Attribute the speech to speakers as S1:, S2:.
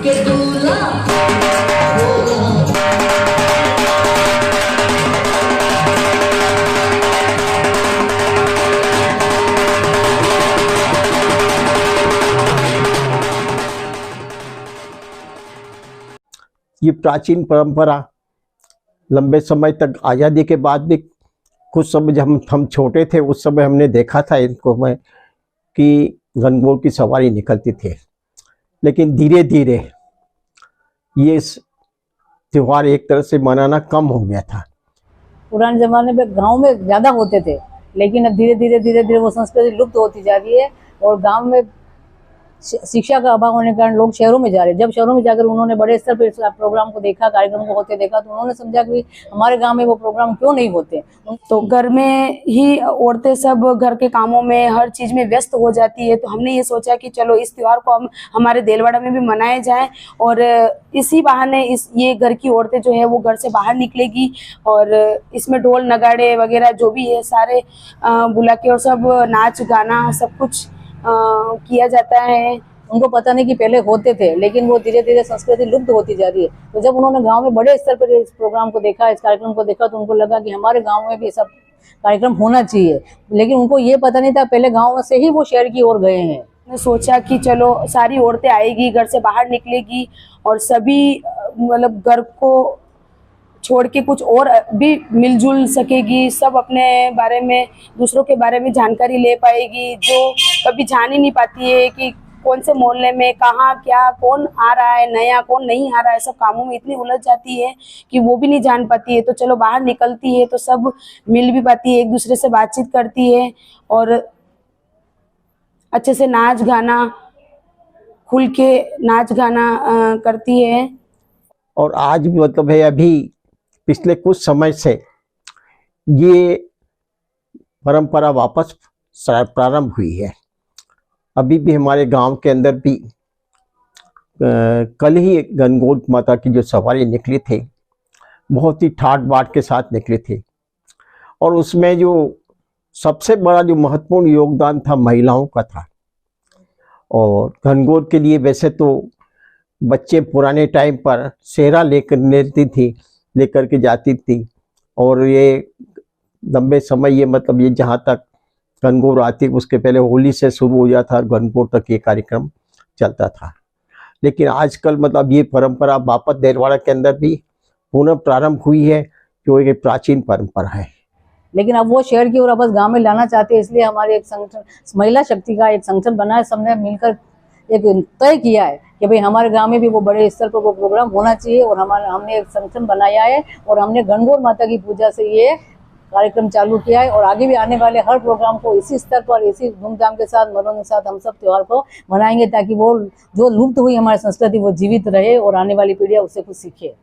S1: के दूल्हा होगा।
S2: ये प्राचीन परंपरा लंबे समय तक आज़ादी के बाद भी कुछ समय जब हम छोटे थे उस समय हमने देखा था इनको मैं कि गणगौर की सवारी निकलती थी, लेकिन धीरे धीरे ये त्योहार एक तरह से मनाना कम हो गया था।
S3: पुराने जमाने में गांव में ज्यादा होते थे, लेकिन अब धीरे धीरे वो संस्कृति लुप्त होती जा रही है और गांव में शिक्षा का अभाव होने के कारण लोग शहरों में जा रहे हैं। जब शहरों में जाकर उन्होंने बड़े स्तर पर इस प्रोग्राम को देखा, कार्यक्रम को होते देखा, तो उन्होंने समझा कि हमारे गांव में वो प्रोग्राम क्यों नहीं होते।
S4: तो घर में ही औरतें सब घर के कामों में हर चीज में व्यस्त हो जाती है, तो हमने ये सोचा कि चलो इस त्योहार को हम हमारे देलवाड़ा में भी मनाए जाए और इसी बहाने ये घर की औरतें जो है वो घर से बाहर निकलेगी और इसमें ढोल नगाड़े वगैरह जो भी है सारे बुला के और सब नाच गाना सब कुछ किया जाता है।
S3: उनको पता नहीं कि पहले होते थे, लेकिन वो धीरे धीरे संस्कृति लुप्त होती जा रही है। तो जब उन्होंने गांव में बड़े स्तर पर इस प्रोग्राम को देखा, इस कार्यक्रम को देखा, तो उनको लगा कि हमारे गांव में भी ये सब कार्यक्रम होना चाहिए। लेकिन उनको ये पता नहीं था, पहले गांव से ही वो शहर की ओर गए हैं।
S4: मैंने सोचा कि चलो सारी औरतें आएगी, घर से बाहर निकलेगी और सभी मतलब घर को छोड़ के कुछ और भी मिलजुल सकेगी, सब अपने बारे में दूसरों के बारे में जानकारी ले पाएगी जो कभी जान ही नहीं पाती है कि कौन से मोहल्ले में कहाँ क्या कौन आ रहा है नया कौन नहीं आ रहा है। सब कामों में इतनी उलझ जाती है कि वो भी नहीं जान पाती है। तो चलो बाहर निकलती है तो सब मिल भी पाती है, एक दूसरे से बातचीत करती है और अच्छे से नाच गाना खुल के नाच गाना करती है।
S2: और आज भी मतलब है अभी पिछले कुछ समय से ये परंपरा वापस प्रारंभ हुई है। अभी भी हमारे गांव के अंदर भी कल ही गणगौर माता की जो सवारी निकली थी बहुत ही ठाट बाट के साथ निकली थी और उसमें जो सबसे बड़ा जो महत्वपूर्ण योगदान था महिलाओं का था। और गणगौर के लिए वैसे तो बच्चे पुराने टाइम पर सेहरा लेकर के जाती थी और ये लंबे समय ये मतलब ये जहाँ तक गणगौर आती उसके पहले होली से शुरू हो जाता था, गणगौर तक ये कार्यक्रम चलता था। लेकिन आजकल मतलब ये परंपरा वापस देलवाड़ा के अंदर भी पुनः प्रारंभ हुई है जो एक प्राचीन परंपरा है।
S3: लेकिन अब वो शहर की ओर वापस गांव में लाना चाहते हैं, इसलिए हमारे एक संगठन महिला शक्ति का एक संगठन बना है। सबने मिलकर एक तय किया है कि भाई हमारे गांव में भी वो बड़े स्तर पर वो प्रोग्राम होना चाहिए और हमने एक संगठन बनाया है और हमने गणगौर माता की पूजा से ये कार्यक्रम चालू किया है और आगे भी आने वाले हर प्रोग्राम को इसी स्तर पर इसी धूमधाम के साथ मनोरंजन के साथ हम सब त्योहार को मनाएंगे ताकि वो जो लुप्त हुई हमारी संस्कृति वो जीवित रहे और आने वाली पीढ़ियां उससे कुछ सीखे।